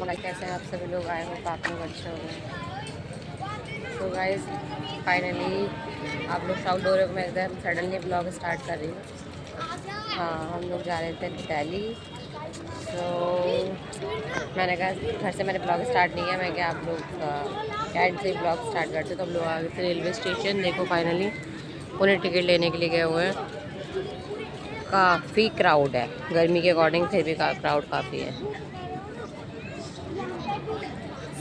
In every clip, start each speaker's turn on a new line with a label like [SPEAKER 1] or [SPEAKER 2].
[SPEAKER 1] भाई कैसे हैं आप सभी लोग? आए हो आप लोग अच्छे हो गए। तो गाइस फाइनली आप लोग शाउट हो रहे हो, मैं एकदम सडनली ब्लॉग स्टार्ट कर रही हूँ। हाँ, हम लोग जा रहे थे दिल्ली। तो मैंने कहा घर से मैंने ब्लॉग स्टार्ट नहीं किया, मैं क्या आप लोग कैट से ब्लॉग स्टार्ट करते। तो हम लोग आ गए थे रेलवे स्टेशन। देखो फाइनली उन्हें टिकट लेने के लिए गए हुए हैं। काफ़ी क्राउड है, गर्मी के अकॉर्डिंग फिर भी क्राउड काफ़ी है।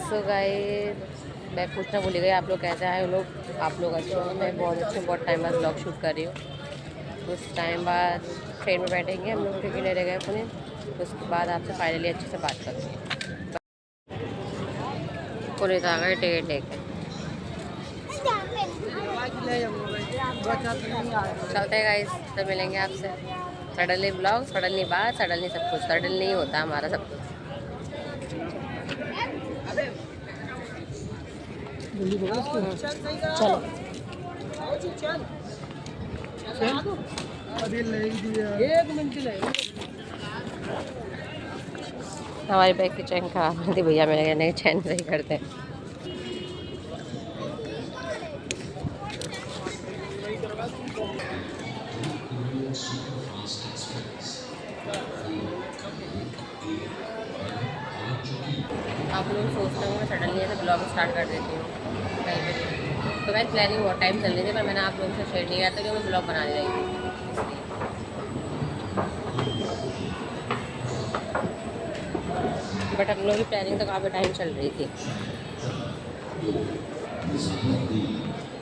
[SPEAKER 1] सो गाइस मैं पूछना भूल गई, आप लोग कैसे आए हो? लोग आप लोग अच्छे हो? मैं बहुत अच्छी हूँ। बहुत टाइम बाद ब्लॉग शूट कर रही हूँ। कुछ टाइम बाद ट्रेन में बैठेंगे हम लोग, टिकट ले गए पुणे। उसके बाद आपसे फाइनली अच्छे से बात करूँगी। पुणे आ गए टिकट लेके। चलते हैं गाइस, तो मिलेंगे आपसे। सडनली ब्लॉग, सडनली बात, सडनली सब कुछ। सडनली ही होता है हमारा सब कुछ। चलो हमारी बैग की चैन खराब थी भैया, मेरे कहने की चैन सही करते हैं। आप लोग सोचते होंगे मैं सडनली ऐसे ब्लॉग स्टार्ट कर देती हूँ कहीं पे भी। तो मैं प्लानिंग बहुत टाइम चल रही थी, पर मैंने आप लोगों से शेयर नहीं किया था कि मैं ब्लॉग बना रही थी। बट हम लोग की प्लानिंग तो काफ़ी टाइम चल रही थी।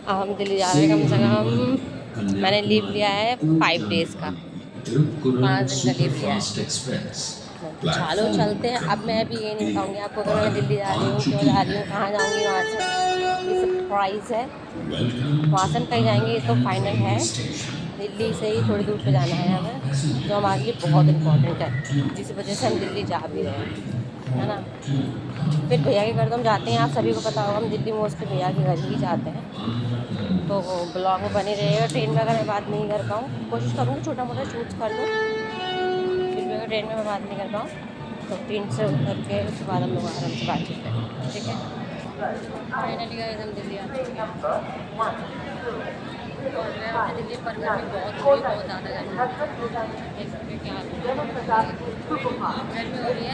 [SPEAKER 1] अब हम दिल्ली जा रहे हैं। कम से कम मैंने लीव लिया है 5 डेज़ का, 5 दिन का लीव लिया है। चलो चलते हैं। अब मैं भी ये नहीं बताऊंगी आपको कि मैं दिल्ली जा रही हूँ, क्यों जा रही हूँ, कहाँ जाऊँगी वहाँ से। ये सरप्राइज़ है। वहाँ से हम कहीं जाएंगे ये तो फाइनल है। दिल्ली से ही थोड़ी दूर पे जाना है हमें, जो हमारे लिए बहुत इम्पोर्टेंट है, जिस वजह से हम दिल्ली जा भी रहे हैं, है ना। फिर भैया के घर तो हम जाते हैं, आप सभी को पता होगा हम दिल्ली मोस्टली भैया के घर ही जाते हैं। तो ब्लॉग में बने रहेगा। ट्रेन में अगर मैं बात नहीं कर पाऊँ, कोशिश करूँगी छोटा मोटा शूट्स कर लूँ। फिर भी अगर ट्रेन में मैं बात नहीं कर पाऊँ तो ट्रेन से उतर के उसके बाद हम लोग आराम से बातचीत करें, ठीक है। फाइनली गाइस हम दिल्ली आते हैं। और दिल्ली पर गर्मी बहुत हो रही है, बहुत ज़्यादा गर्मी। क्या गर्मी हो रही है।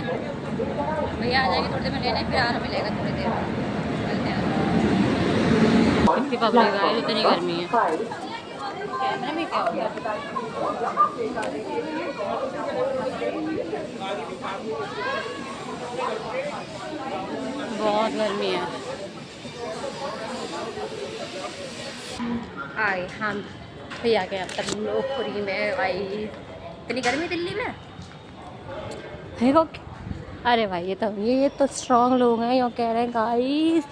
[SPEAKER 1] भैया आ जाएंगे थोड़ी देर में लेने, फिर आराम मिलेगा थोड़ी देर में। चलते हैं। इतनी पब्लिक है, इतनी गर्मी है। कैमरे में क्या हो गया? बहुत गर्मी है। आए हम भैया के अब तक लोग फ्री में भाई। इतनी गर्मी दिल्ली में देखो। अरे भाई ये तो स्ट्रॉन्ग लोग हैं। यो कह रहे हैं गाइस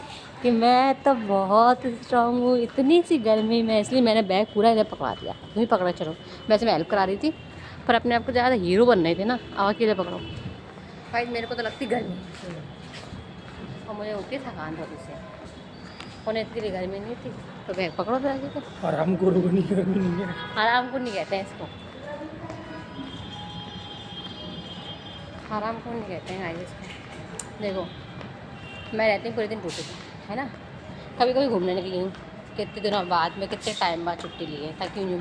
[SPEAKER 1] कि मैं तो बहुत स्ट्रॉन्ग हूँ इतनी सी गर्मी में, इसलिए मैंने बैग पूरा इधर पकड़ा दिया। तुम ही पकड़ा चलो। वैसे मैं हेल्प करा रही थी, पर अपने आप को ज़्यादा हीरो बन रही थी ना। अब अकेले पकड़ो भाई। मेरे को तो लगती गर्मी और मुझे होती है थकान थोड़ी सी। उन्हें इतनी गर्मी नहीं थी, तो बैग पकड़ो फिर आगे तो।
[SPEAKER 2] आराम को रुकनी गर्मी नहीं है।
[SPEAKER 1] आराम को नहीं कहते हैं इसको, आराम को नहीं कहते हैं गाइस इसको। देखो मैं रहती हूँ पूरे दिन ड्यूटी पे, है ना। कभी कभी घूमने निकली हूँ, कितने दिनों बाद में, कितने टाइम बाद छुट्टी ली है। थकी हुई हूँ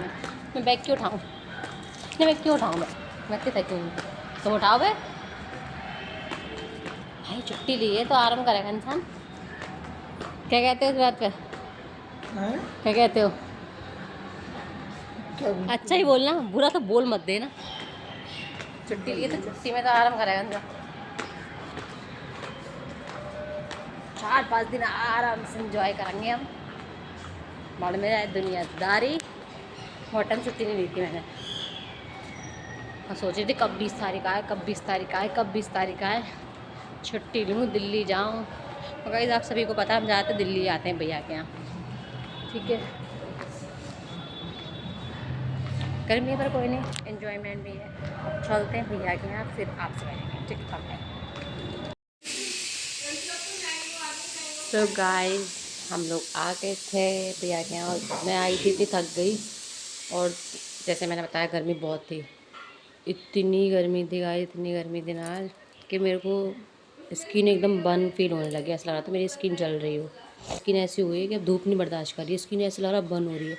[SPEAKER 1] मैं बैग क्यों उठाऊँ? नहीं मैं क्यों उठाऊँ? मैं इतनी थकी हुई हूँ। तुम उठाओ बे भाई, छुट्टी ली है तो आराम करेगा इंसान। क्या कहते हो इस बात पे? क्या कहते हो? अच्छा ही बोलना, बुरा तो बोल मत देना। छुट्टी ली है तो छुट्टी में तो आराम करेगा इंसान। 4-5 दिन आराम से इंजॉय करेंगे हम। बड़ में है दुनियादारी। मटन छुट्टी नहीं ली थी मैंने। मैं सोच रही थी कब 20 तारीख आए, कब 20 तारीख आए, कब 20 तारीख आए, छुट्टी लूँ, दिल्ली जाऊँ। तो गाइस आप सभी को पता है हम ज़्यादातर दिल्ली आते हैं भैया के यहाँ, ठीक है। गर्मी पर कोई नहीं, एंजॉयमेंट भी है। अब चलते हैं भैया के यहाँ, फिर आपसे मिलेंगे, ठीक है। तो गाइस हम लोग आ गए थे भैया के यहाँ। मैं आई थी थक गई, और जैसे मैंने बताया गर्मी बहुत थी। इतनी गर्मी थी गाइस, इतनी गर्मी थी ना कि मेरे को स्किन एकदम बर्न फील होने लगी, ऐसा लग रहा था मेरी स्किन जल रही हो। स्किन ऐसी हुई है कि अब धूप नहीं बर्दाश्त कर रही है, स्किन ऐसा लग रहा बर्न हो रही है।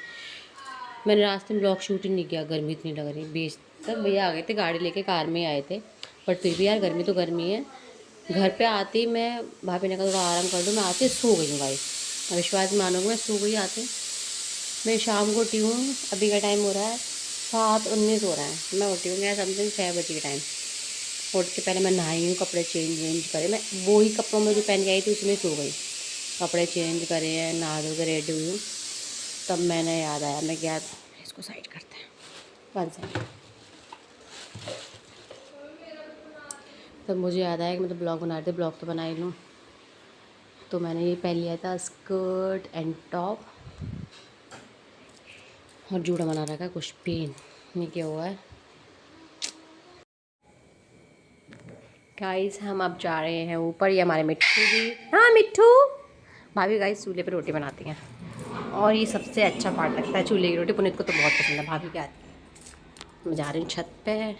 [SPEAKER 1] मैंने रास्ते में ब्लॉग शूट ही नहीं किया, गर्मी इतनी लग रही। बीच तक भैया आ गए थे, गाड़ी लेके कार में आए थे, बट फिर भी यार गर्मी तो गर्मी है। घर पे आते ही मैं भाभी ने कहा थोड़ा आराम कर दूँ, मैं आते सो गई हूँ भाई, विश्वास मानोगे मैं सो गई आते। मैं शाम को उठी हूँ, अभी का टाइम हो रहा है 7:19 हो रहा है, मैं उठी हूँ मैं समथिंग 6 बजे के टाइम। उठ के पहले मैं नहाई हूँ, कपड़े चेंज करे, मैं वही कपड़ों में जो पहन के आई थी उसमें सो गई। कपड़े चेंज करे हैं, नहा धो के रेडी हुई हूँ, तब मैंने याद आया, मैं क्या इसको साइड करते हैं 1 सेकंड। तब मुझे याद आया कि मैं तो ब्लॉग बना रही थी, ब्लॉग तो बना ही लूँ। तो मैंने ये पहन लिया था स्कर्ट एंड टॉप, और जूड़ा बना रखा है कुछ पेन नहीं किया हुआ है। गाइस हम अब जा रहे हैं ऊपर, ये हमारे मिट्ठू भी, हाँ मिट्ठू भाभी गाइस चूल्हे पे रोटी बनाती हैं, और ये सबसे अच्छा पार्ट लगता है चूल्हे की रोटी। पुनीत को तो बहुत पसंद है भाभी के हाथ। मैं जा रही हूँ छत पे,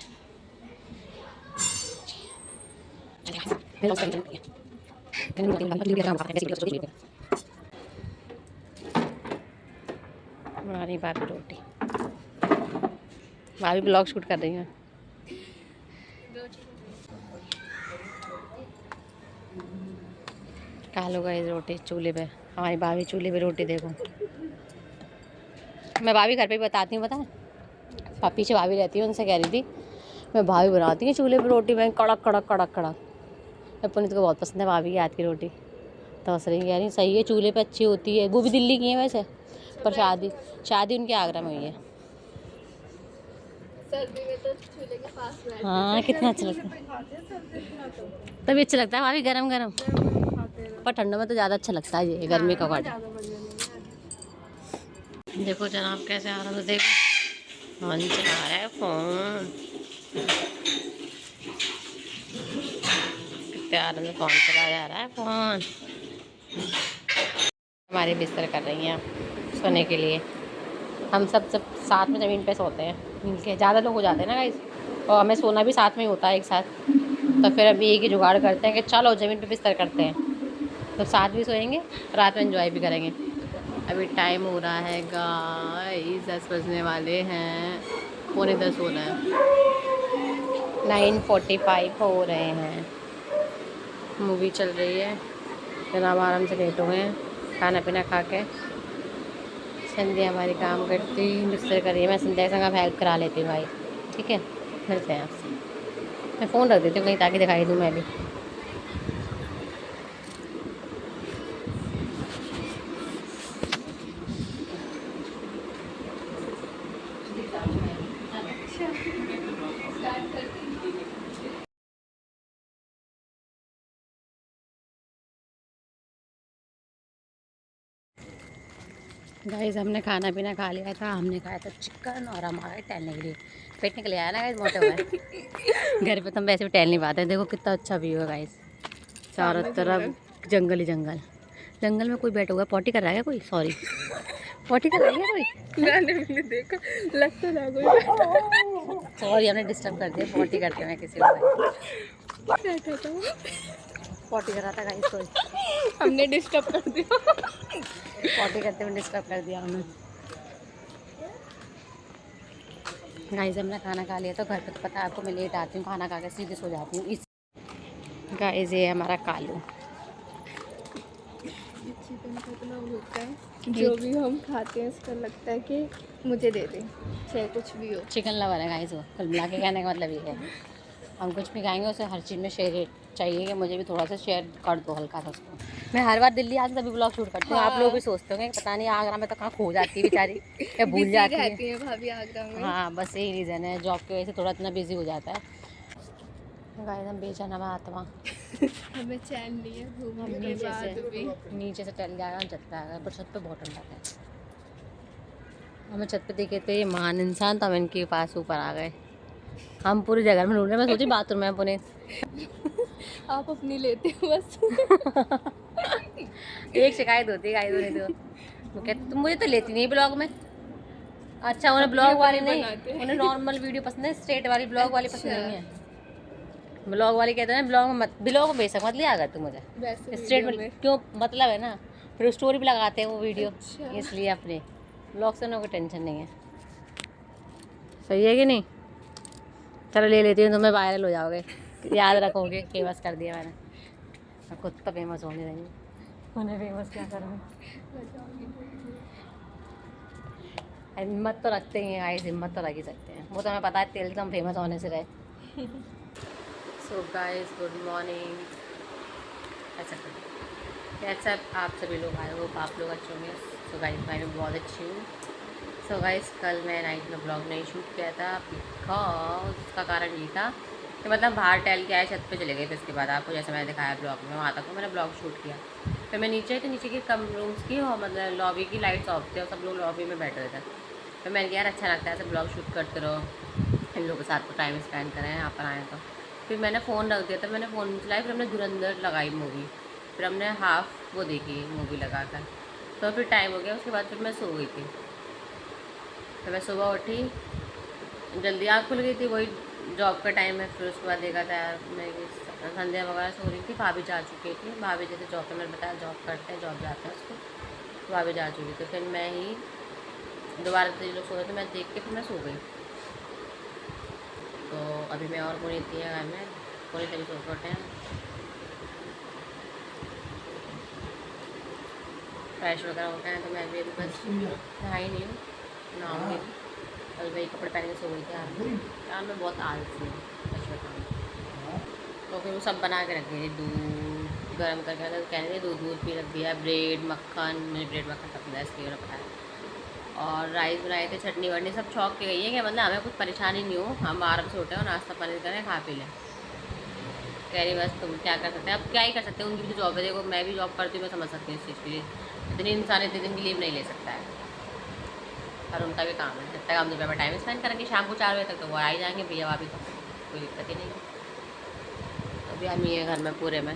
[SPEAKER 1] बना रही भाभी रोटी, भाभी ब्लॉग शूट कर रही हैं। कालो गई रोटी चूल्हे पे, हमारी भाभी चूल्हे पे रोटी देखो। मैं भाभी घर पे भी बताती हूँ, पता है पीछे भाभी रहती है, उनसे कह रही थी मैं भाभी बनाती हूँ चूल्हे पे रोटी, मैं कड़क कड़क कड़क कड़क। मैं पुनीत को बहुत पसंद है भाभी की हाथ की रोटी, तो हंस रही कह रही सही है चूल्हे पे अच्छी होती है। वो भी दिल्ली की है वैसे, पर शादी उनके आगरा में हुई है।
[SPEAKER 3] सर्दी में तो चूल्हे के पास बैठते हैं।
[SPEAKER 1] हाँ कितना अच्छा लगता है, तभी अच्छा लगता है भाभी गरम गरम, पर ठंडों में तो ज़्यादा अच्छा लगता है ये गर्मी का काट। देखो जनाब कैसे आ रहा था, देखो फोन चला रहा है फोन, कितने आराम से फोन चला जा रहा है फोन। हमारे बिस्तर कर रही हैं सोने के लिए, हम सब साथ में ज़मीन पे सोते हैं मिलके, ज़्यादा लोग हो जाते हैं ना गाइस, और हमें सोना भी साथ में ही होता है एक साथ। तो फिर अभी एक ही जुगाड़ करते हैं कि चलो ज़मीन पे बिस्तर करते हैं, तो साथ भी सोएंगे, रात में एंजॉय भी करेंगे। अभी टाइम हो रहा है गाइस 10 बजने वाले हैं, 9:45 हो रहे हैं, 9:45 हो रहे हैं। मूवी चल रही है, जनाब आराम से लेट हुए हैं खाना पीना खा के। संध्या हमारी काम करती बिस्तर कर रही है, मैं संध्या के संग अब हेल्प करा लेती हूँ भाई, ठीक है मिलते हैं आपसे। मैं फ़ोन रख देती हूँ कहीं ताकि दिखाई दूँ मैं भी। गाइस हमने खाना पीना खा लिया था, हमने खाया था चिकन, और हम आ गए टहलने के लिए। पेट निकल आया ना गाइस, मोटे हुए घर पे तो हम वैसे भी टहल नहीं पाते। देखो कितना अच्छा व्यू है गाइस, चारों तरफ जंगल ही जंगल। जंगल में कोई बैठा हुआ है, पॉटी कर रहा है कोई, सॉरी पॉटी कर रहा है कोई,
[SPEAKER 3] मैंने देखा, लग तो ना कोई
[SPEAKER 1] सॉरी हमने डिस्टर्ब कर दिया, पॉटी करते मैं किसी को
[SPEAKER 3] बैठा था,
[SPEAKER 1] पॉटी कर रहा था गाइस कोई,
[SPEAKER 3] हमने डिस्टर्ब कर दिया।
[SPEAKER 1] पॉटी करते हुए डिस्टर्ब कर दिया हमने। गाइस हमने खाना खा लिया, तो घर पे तो पता है आपको मैं लेट आती हूँ, खाना खा के सीधे सो जाती हूँ। इस गाइस ये हमारा कालू,
[SPEAKER 3] चिकन का इतना होता है, जो भी हम खाते हैं इसका लगता है कि मुझे दे दें, चाहे कुछ भी हो।
[SPEAKER 1] चिकन लवर है गाइस वो, कुल मिला के कहने का मतलब ये है, हम कुछ भी खाएंगे उसे हर चीज़ में शेयर चाहिए कि मुझे भी थोड़ा सा शेयर कर दो हल्का सा उसको। मैं हर बार दिल्ली आती तभी ब्लॉग शूट करती हूँ, आप लोग भी सोचते होंगे पता नहीं आगरा में तो कहाँ खो जाती है बेचारी या भूल
[SPEAKER 3] बिजी
[SPEAKER 1] जाती
[SPEAKER 3] रहती
[SPEAKER 1] है।
[SPEAKER 3] है भाभी आगरा में।
[SPEAKER 1] हाँ बस यही रीज़न है, जॉब की वजह से थोड़ा इतना बिजी हो जाता है। गाइस हम बेचैन हवा आत्मा,
[SPEAKER 3] हमें चैन नहीं है
[SPEAKER 1] हम
[SPEAKER 3] घूमने के बाद भी।
[SPEAKER 1] नीचे से टल जाएगा, हम छत पे आ गए, पर छत पे बहुत ठंडा है। हमें छत पे देखे थे ये महान इंसान, तो हम इनके पास ऊपर आ गए। हम पूरी जगह में ढूंढ रहे हैं, मैं सोची बाथरूम में पुनीत
[SPEAKER 3] आप अपनी लेते हो बस।
[SPEAKER 1] एक शिकायत होती है गाइस होने तो, वो कहते तुम मुझे तो लेती नहीं ब्लॉग में। अच्छा उन्हें ब्लॉग वाली नहीं, उन्हें नॉर्मल वीडियो पसंद है, स्ट्रेट वाली ब्लॉग वाली पसंद नहीं है। ब्लॉग वाले कहते हैं ब्लॉग में मत, ब्लॉग में बेशक मत लिया अगर तू मुझे
[SPEAKER 3] वैसे
[SPEAKER 1] स्ट्रेट
[SPEAKER 3] वीडियो
[SPEAKER 1] में
[SPEAKER 3] में।
[SPEAKER 1] क्यों, मतलब है ना, फिर स्टोरी भी लगाते हैं वो वीडियो,
[SPEAKER 3] अच्छा।
[SPEAKER 1] इसलिए अपने ब्लॉग से ना कोई टेंशन नहीं है। सही है कि नहीं? चलो ले लेती हूँ, तुम्हें वायरल हो जाओगे, याद रखोगे, फेमस कर दिया मैंने। मैं खुद तो फेमस होने रही हूँ, उन्हें फेमस क्या करूँगी। हिम्मत तो रखते ही हैं गाइस, हिम्मत तो रख ही सकते हैं, वो तो हमें पता है तेल तो हम फेमस होने से रहे। सो गाइस गुड मॉर्निंग, ऐसा कैसा आप सभी लोग आए हो, आप लोग अच्छे होंगे। सो गाइस मैं भी बहुत अच्छी हूँ। सो गाइस कल मैं नाइट में ब्लॉग नहीं शूट किया था बिकॉज उसका कारण ये था कि मतलब बाहर टहल के आए, छत पे चले गए, फिर उसके बाद आपको जैसे मैंने दिखाया ब्लॉग में, वहाँ तक तो मैंने ब्लॉग शूट किया। फिर मैं नीचे आई तो नीचे की कम रूम्स की और मतलब लॉबी की लाइट्स ऑफ थी और सब लोग लॉबी में बैठे हुए थे। फिर मैंने कहा यार अच्छा लगता है ऐसे ब्लॉग शूट करते रहो, इन लोगों के साथ तो टाइम स्पेंड करें, यहाँ पर आए तो। फिर मैंने फ़ोन रख दिया था, मैंने फ़ोन चलाई, फिर हमने धुरंधर लगाई मूवी, फिर हमने हाफ वो देखी मूवी लगा कर, तो फिर टाइम हो गया, उसके बाद फिर मैं सो गई थी। फिर मैं सुबह उठी, जल्दी आँख खुल गई थी, वही जॉब का टाइम है। फिर उसके बाद देखा था मैं संध्या वगैरह सो रही थी, भाभी जा चुकी थी, भाभी जैसे जॉब पे मैंने बताया जॉब करते हैं, जॉब जाते हैं उसको, तो भाभी जा चुकी थी। फिर मैं ही दोबारा से लोग सो रहे थे, मैं देख के फिर मैं सो गई। तो अभी मैं और पुनीत थी घर में, पुनीत अभी सो के उठे हैं, फ्रेश वगैरह हो गए हैं, तो मैं भी अभी बस नहाई नहीं हूँ, नहाऊँगी। कल वही कपड़े पहन के सो गई थी यार मैं बहुत आलसी हूँ सच बताऊँ। तो फिर वो सब बना के रख दी थी, दूध गर्म करके, मतलब कहने लगे दूध भी रख दिया, ब्रेड मक्खन, मैंने ब्रेड मक्खन सब इसलिए रखा है, और राइस बनाए थे, चटनी वटनी सब छौंक के गई है कि मतलब हमें कुछ परेशानी नहीं हो, हम आराम से उठे और नाश्ता पानी करें, खा पी लें। कह रही बस तुम क्या कर सकते हैं, अब क्या ही कर सकते हैं, उनकी भी तो जॉब है, देखो मैं भी जॉब करती हूँ, मैं समझ सकती हूँ इस चीज़ के लिए, इतनी इंसान इतने दिन की लीव नहीं ले सकता है, और उनका भी काम है, जब तक हम दोपहर में टाइम स्पेंड करेंगे शाम को 4 बजे तक तो वो आ ही जाएंगे भैया भाभी, तो कोई दिक्कत ही नहीं है। अभी हम ही है घर में पूरे में।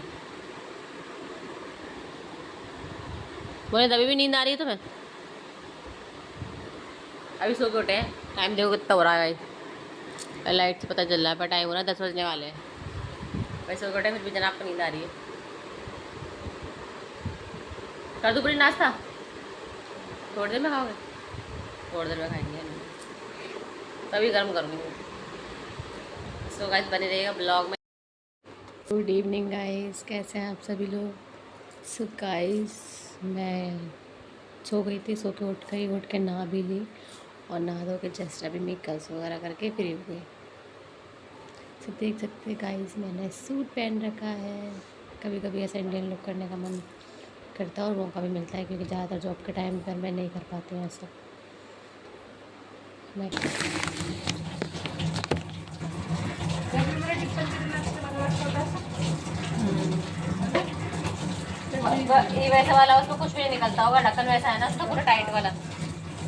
[SPEAKER 1] बोले अभी भी नींद आ रही है तुम्हें? अभी सो के उठे हैं, टाइम देखो कितना हो रहा है भाई, लाइट से पता चल रहा है, पर टाइम हो रहा है 10 बजने वाले हैं। भाई सो के उठे, फिर भी जनाब को नींद आ रही है। कर दूँ पूरी नाश्ता? थोड़ी देर में खाओगे? थोड़ी देर में खाएंगे, तभी गर्म करूँगी। सो गाइस बने रहिएगा ब्लॉग में। गुड इवनिंग गाइस, कैसे हैं आप सभी लोग? सो गाइस मैं सो गई थी, सो के उठ गई, उठ के नहा भी ली, और नहा धो के जस्ट अभी मेकअप वगैरह करके फ्री हो गई। तो देख सकते हैं गाइस मैंने सूट पहन रखा है, कभी कभी ऐसा इंडियन लुक करने का मन करता है और मौका भी मिलता है, क्योंकि ज़्यादातर जॉब के टाइम पर मैं नहीं कर पाती हूँ ऐसा। मैं ये वैसा वाला उसमें कुछ भी नहीं निकलता होगा, ढक्कन वैसा है ना उसका पूरा टाइट वाला।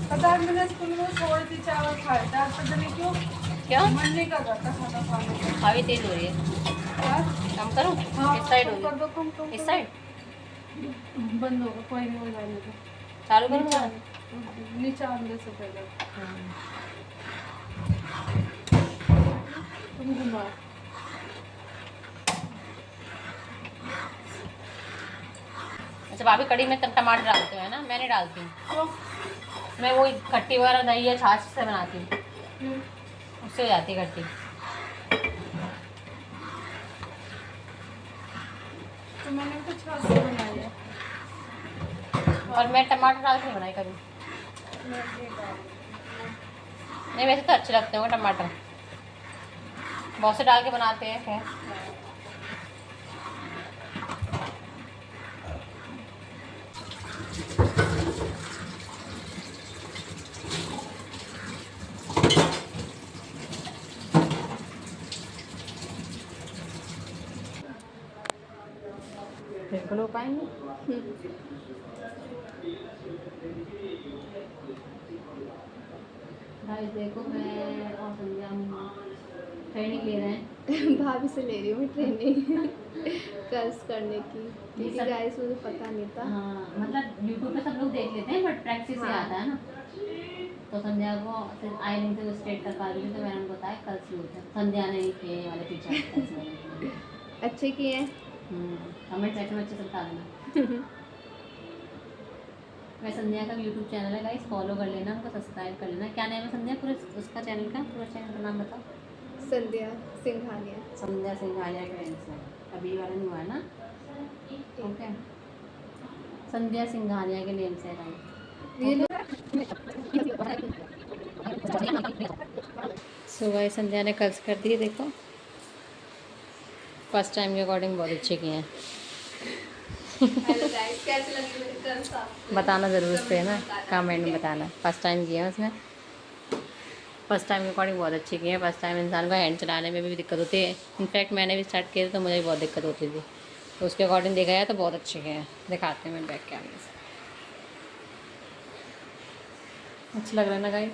[SPEAKER 2] पता है मैंने स्कूल में छोड़ दी चावल खाए थे, आज पता नहीं क्यों मन नहीं कर रहा था खाना खाने का।
[SPEAKER 1] हावी तेज हो रही है, कम करूँ?
[SPEAKER 2] हाँ,
[SPEAKER 1] इस साइड हो
[SPEAKER 2] कर दो कम
[SPEAKER 1] इस साइड
[SPEAKER 2] बंद होगा, कोई नहीं हो जाने का।
[SPEAKER 1] चालू करूँगा?
[SPEAKER 2] नीचे आने से पहले तुम घुमाओ।
[SPEAKER 1] अच्छा भाभी कड़ी में तब टमाटर डालते हो है ना? मैं नहीं डालती हूँ, मैं वो खट्टी वगैरह दही या छाछ से बनाती हूँ, उससे हो जाती है खट्टी।
[SPEAKER 2] तो मैंने तो छाछ से बनाई है,
[SPEAKER 1] और मैं टमाटर डाल के बनाई कभी नहीं, वैसे तो अच्छे लगते होंगे टमाटर, बहुत से डाल के बनाते हैं फिर। बिल्कुल हो पाएंगे। भाई देखो मैं और संध्या ट्रेनिंग ले रहे हैं।
[SPEAKER 3] भाभी से ले रही हूँ ट्रेनिंग कर्ज करने की, क्योंकि गाइस मुझे पता नहीं था।
[SPEAKER 1] हाँ मतलब यूट्यूब पे सब लोग देख लेते हैं, बट प्रैक्टिस से
[SPEAKER 3] हाँ।
[SPEAKER 1] आता है ना। तो संध्या को आई नहीं थे स्ट्रेट कर पा रही थी, तो मैंने उनको बताया कल से होता है। संध्या ने ये वाले पीछे
[SPEAKER 3] अच्छे किए हैं।
[SPEAKER 1] कमेंट सेक्शन में अच्छे से बता देना। मैं संध्या का यूट्यूब चैनल है गाइस, फॉलो कर लेना, उनको सब्सक्राइब कर लेना। क्या नाम है संध्या पूरे उसका चैनल का? पूरा चैनल का नाम बताओ।
[SPEAKER 3] संध्या सिंघानिया।
[SPEAKER 1] संध्या सिंघानिया के नाम से अभी वाला नहीं हुआ है ना? ओके, संध्या सिंघानिया के नेम से है। सुबह संध्या ने कर्ज कर दिए, देखो फर्स्ट टाइम के अकॉर्डिंग बहुत अच्छे किए हैं।
[SPEAKER 3] हेलो गाइस, कैसे लगी मेरी कर्ल्स आपको?
[SPEAKER 1] बताना ज़रूर उस पर ना, कमेंट में बताना। फर्स्ट टाइम किए हैं उसने, फर्स्ट टाइम के अकॉर्डिंग बहुत अच्छे किए हैं। फर्स्ट टाइम इंसान को हैंड चलाने में भी दिक्कत होती है। इनफैक्ट मैंने भी स्टार्ट किया था तो मुझे भी बहुत दिक्कत होती थी, तो उसके अकॉर्डिंग देखा जाए तो बहुत अच्छे किए हैं। दिखाते हैं मैं बैक कैमरे से। अच्छा लग रहा है ना गाइस?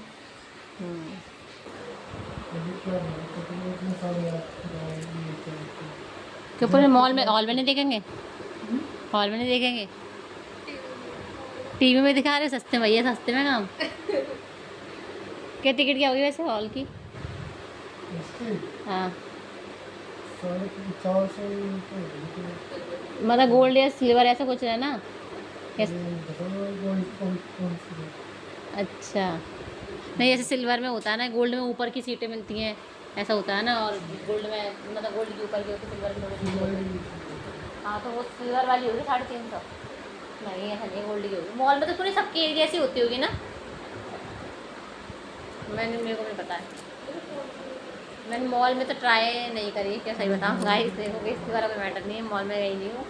[SPEAKER 1] क्यों पूरे मॉल में, हॉल में नहीं देखेंगे? हॉल में नहीं देखेंगे? टीवी में दिखा रहे सस्ते में, भैया सस्ते में काम। क्या टिकट क्या होगी वैसे हॉल की? हाँ, मतलब गोल्ड या सिल्वर ऐसा कुछ है ना? अच्छा, नहीं जैसे सिल्वर में होता है ना, गोल्ड में ऊपर की सीटें मिलती हैं, ऐसा होता है ना। और गोल्ड में मतलब गोल्ड के ऊपर की होती है, सिल्वर की। हाँ, तो वो सिल्वर वाली होगी 350। नहीं ऐसा नहीं, गोल्ड की होगी। मॉल में तो पूरी सबकी एक जैसी होती होगी ना? मेरे को नहीं पता है, मैंने मॉल में तो ट्राई नहीं करी। क्या सही बताऊँ गाइस, देखोगे इसके बारे में मैटर नहीं है। मॉल में गई नहीं हूँ,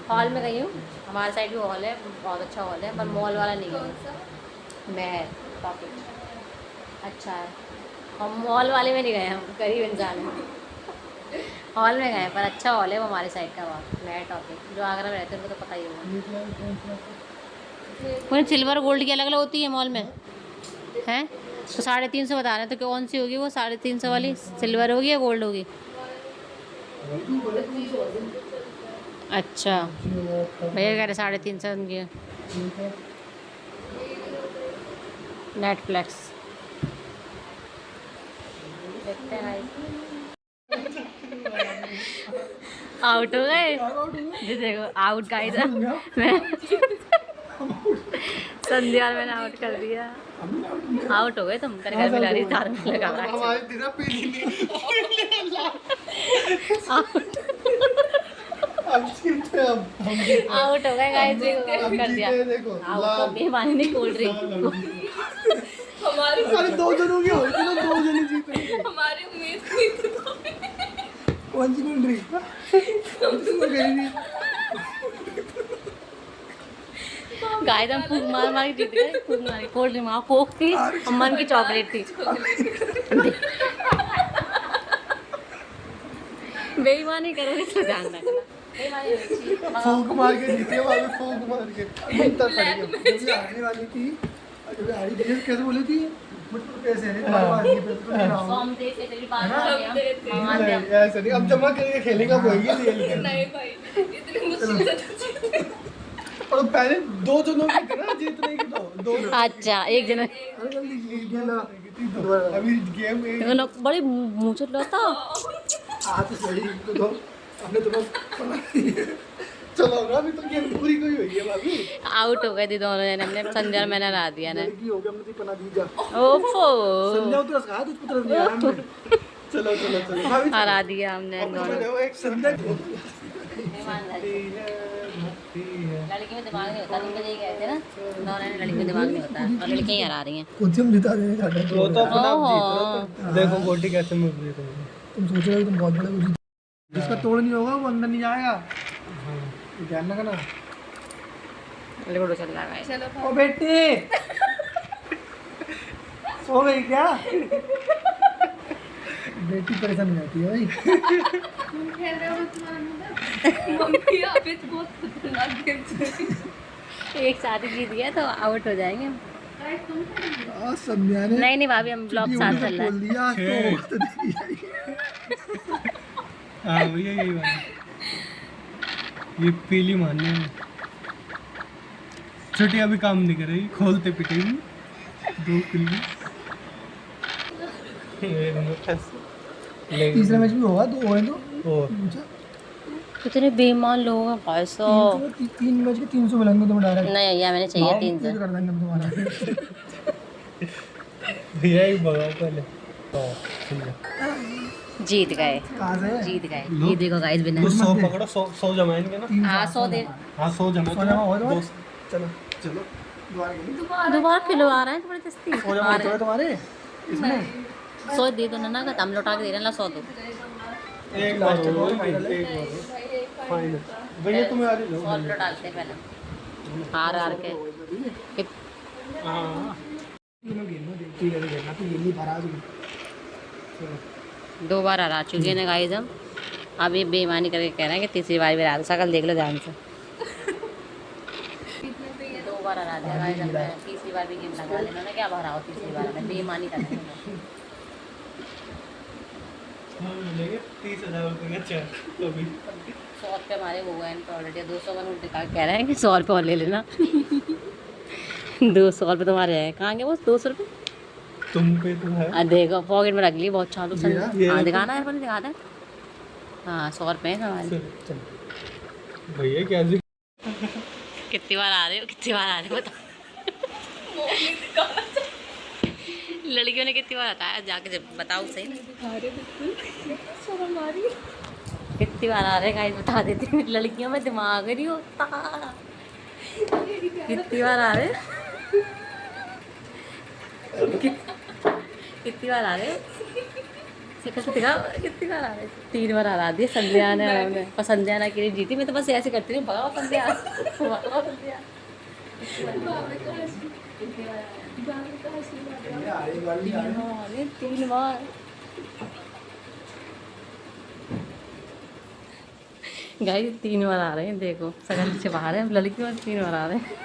[SPEAKER 1] हॉल में गई हूँ। हमारे साइड भी हॉल है, बहुत अच्छा हॉल है, पर मॉल वाला नहीं है। मैं टॉपिक अच्छा है, हम मॉल वाले में नहीं गए, हम गरीब इंसान हैं। हॉल में गए, पर अच्छा हॉल है वो हमारे साइड का। वहाँ मैं टॉपिक जो आगरा में रहते हैं उनको तो पता ही होगा। पूरी सिल्वर गोल्ड की अलग अलग होती है मॉल में, हैं? तो 350 बता रहे हैं, तो कौन सी होगी वो 350 वाली? सिल्वर होगी या गोल्ड होगी? अच्छा, भैया कह रहे 350 उनकी। नेटफ्लिक्स देखते हैं। आउट हो गए, ये देखो आउट गाइस। मैं संध्या मैंने आउट कर दिया। आउट हो गए तुम, तेरे घर में ला रही तार में लगा आउट हो गए गाइस, कर दिया आउट। बेईमानी नहीं, कोल्ड ड्रिंक
[SPEAKER 2] हमारे
[SPEAKER 4] सारे 2 जनों की होती ना, 2 जने जीते।
[SPEAKER 2] हमारी उम्मीद नहीं थी तो
[SPEAKER 4] कौन सी कोल्ड ड्रिंक?
[SPEAKER 1] गाइस हम फूक मार मार के जीत गए। फूक मारी, कोल्ड ड्रिंक वहाँ कोक थी, अमन की चॉकलेट थी। बेईमानी करोगे तो ध्यान रखना।
[SPEAKER 4] फूक मार के जीते, वहाँ पे फूक मार के अंतर पड़ गया। जब ये हारने वाली थी, जब ये हारी थी, कैसे बोली थी? मुझको पैसे नहीं, तुम्हारे पास नहीं पैसे, तुम ना हो।
[SPEAKER 1] हम देते तेरी बात मान
[SPEAKER 4] नहीं,
[SPEAKER 1] लिया।
[SPEAKER 4] ऐसा नहीं, अब जमा करके खेलेगा कोई नहीं।
[SPEAKER 2] नहीं भाई, इतनी मुश्किल से
[SPEAKER 4] और पहले 2 जनों की थी ना जीतने की, तो 2।
[SPEAKER 1] अच्छा, एक जन
[SPEAKER 4] अभी गेम एक
[SPEAKER 1] बड़ी मुँह लौटा।
[SPEAKER 4] आज सही तो हमने तो चलो ना, अभी तो गेम पूरी कोई हुई है भाभी।
[SPEAKER 1] आउट हो गए थे दोनों जने, हमने संध्या और मैंने हरा दिया ने।
[SPEAKER 4] लड़की हो गया, हमने तो पना दी जा।
[SPEAKER 1] ओफो,
[SPEAKER 4] संध्या उतर रहा है, तुझको तरफ नहीं आया हमने। चलो चलो चलो भाभी,
[SPEAKER 1] हरा दिया हमने दोनों।
[SPEAKER 4] एक संध्या
[SPEAKER 1] लड़की में दिमाग नहीं होता, तुम मुझे यही कहते ना, दोनों ने लड़की में दिमाग नहीं होता, और लड़कियां ही हरा रही हैं।
[SPEAKER 4] कुछ हम जिता देंगे साढ़े। वो तो अपना
[SPEAKER 1] ओहो।
[SPEAKER 4] जीत रहा था। देखो गोटी कैसे मिल रही है। तुम सोच रहे हो तुम बहुत बड़ा कुछ, जिसका तोड़ नहीं होगा वो अंदर नहीं जाएगा। ध्यान रखना।
[SPEAKER 1] लूडो चल रहा है।
[SPEAKER 3] चलो
[SPEAKER 4] ओ बेटी, सो गई क्या? बेटी परेशान हो जाती है भाई।
[SPEAKER 3] खेल रहे हो तुम्हारा मुंडा?
[SPEAKER 2] मम्मी यहाँ पे तो बहुत खतरनाक गेम चल रही है।
[SPEAKER 1] एक साथ ही जीत गया तो आउट हो जाएंगे।
[SPEAKER 2] गाइस तुम क्या
[SPEAKER 4] संध्या ने
[SPEAKER 1] नहीं नहीं भाभी, हम ब्लॉग साथ चल रहा
[SPEAKER 4] बोल
[SPEAKER 1] है।
[SPEAKER 4] दिया तो
[SPEAKER 5] हाँ भैया यही बात है। ये पीली मारने में छोटी अभी काम नहीं कर रही, खोलते पिटेगी। 2 किलो
[SPEAKER 4] तीसरा मैच भी होगा, 2 है तो
[SPEAKER 5] और
[SPEAKER 1] कितने बेईमान लोग हैं भाई साहब।
[SPEAKER 4] 3 मैच के 300 मिलेंगे तुम्हें डायरेक्ट।
[SPEAKER 1] नहीं भैया मैंने चाहिए 300।
[SPEAKER 4] कर देंगे हम तुम्हारा।
[SPEAKER 5] भैया एक भगाओ पहले।
[SPEAKER 1] जीत गए,
[SPEAKER 4] कहाँ से?
[SPEAKER 1] जीत गए। ये देखो गाइस बिना
[SPEAKER 5] तो 100 पकड़ो, 100 जमाएंगे ना।
[SPEAKER 1] हाँ 100 दे।
[SPEAKER 5] हाँ 100 जमा
[SPEAKER 4] सो जाओ, हो जाओ।
[SPEAKER 5] दो-
[SPEAKER 4] चलो चलो दोबारा खेलो।
[SPEAKER 1] दोबारा किलो आ रहा है तुम्हारी दस्ती।
[SPEAKER 4] हो जाओ, हो जाओ तुम्हारे इसमें
[SPEAKER 1] 100 दे दो ना, हम लौटा के दे रहे हैं, ला 100 दो।
[SPEAKER 5] एक बार हो, एक बार फाइनल। भैया तुम्हें आ रही
[SPEAKER 1] 100 किलो डालते हैं पहले हार हार के।
[SPEAKER 5] हाँ
[SPEAKER 4] तीनों गेम में देखती है खेलना, तो ये नहीं भरा दूँ। चलो
[SPEAKER 1] 2 बार हरा चुके हैं गाइस हम। अब ये बेईमानी करके कह रहे हैं कि तीसरी बार भी हरा। शकल देख लो ध्यान से। 2 बार हरा दिया गाइस हमने, तीसरी बार भी गेम लगा लेना ना, क्या हराओ तीसरी बार में, बेईमानी कर रहे हैं।
[SPEAKER 5] मिलेंगे 30,000 रुपये का चार कभी।
[SPEAKER 1] 100 रुपये हमारे हो गए इनको ऑलरेडी। 200 का नोट दिखा के कह रहे हैं कि 100 रुपये और ले लेना। 200 रुपये तुम्हारे हैं, कहाँ गए वो 200 रुपये?
[SPEAKER 5] तुम पे तो है।
[SPEAKER 1] देखो पॉकेट में रख ली, बहुत चालू सन।
[SPEAKER 5] ये
[SPEAKER 1] हाँ
[SPEAKER 5] रखो।
[SPEAKER 1] दिखाना है, अपन दिखाना है। हाँ 100 रुपये हैं हमारे।
[SPEAKER 5] चलो भैया क्या जी
[SPEAKER 1] कितनी बार आ रहे हो, कितनी बार आ रहे हो बताओ। लड़कियों ने कितनी बार बताया, जाके जब बताओ सही ना। कितनी बार आ रहे हैं गाइस, बता देती हूँ। लड़कियों में दिमाग नहीं होता। कितनी बार आ रहे हैं? कितनी बार आ रहे हो? कितनी बार आ रहे हैं? 3 बार हरा दिए संध्या ने हमें। पर संध्या ना के लिए जीती, मैं तो बस ऐसे करती हूँ, भगाओ संध्या, भगाओ संध्या। अरे 3 बार गाइस, 3 बार आ रहे हैं। देखो सगन से बाहर है, लड़कियों में 3 बार आ रहे हैं।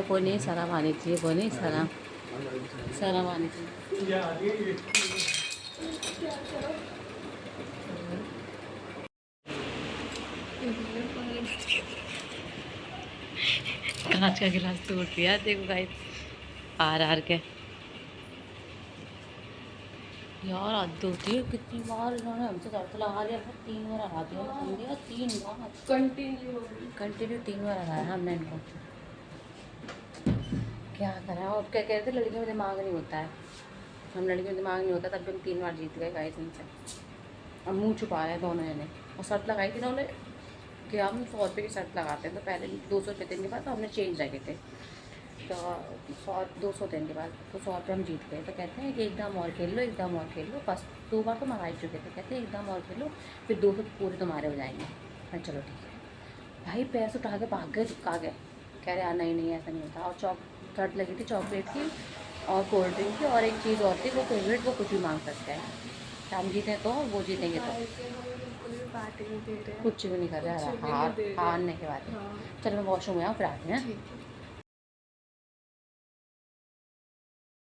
[SPEAKER 1] कोई नहीं, शर्म आनी चाहिए, कोई नहीं, शर्म आनी चाहिए। कांच का गिलास तोड़ दिया, देखो गाइस हार के। यार हद होती है, कितनी बार इन्होंने हमसे दर्द लगा दिया। 3 बार हरा दिया, समझिए 3 बार कंटिन्यू 3 बार हराया हमने इनको। क्या करें, और क्या कह रहे थे, लड़कियों में दिमाग नहीं होता है। हम लड़कियों में दिमाग नहीं होता, तब भी हम 3 बार जीत गए गाइस इनसे। अब मुँह छुपा रहे हैं दोनों जने। और शर्त लगाई थी ना उन्होंने कि हम 100 रुपये की शर्त लगाते हैं, तो पहले 200 रुपये देने के बाद तो हमने चेंज रखे थे, तो 200 देने के बाद तो 100 रुपये हम जीत गए। तो कहते हैं कि एक दाम और खेल लो, एक दाम और खेल लो। फर्स्ट 2 बार तो हम हार चुके थे, कहते हैं एक दाम और खेलो, फिर 200 पूरे तुम्हारे हो जाएंगे। मैं चलो ठीक है भाई। पैसे उठा के भाग गए, चिपका गए, कह रहे नहीं नहीं ऐसा नहीं होता। और शर्त लगी थी चॉकलेट की और कोल्ड ड्रिंक की, और एक चीज़ और थी वो फेवरेट, वो कुछ भी मांग सकते हैं। हम जीते तो वो जीतेंगे तो कुछ भी नहीं कर रहे, हारने के बाद। चलो मैं वॉशरूम में आऊँ, फिर आते हैं।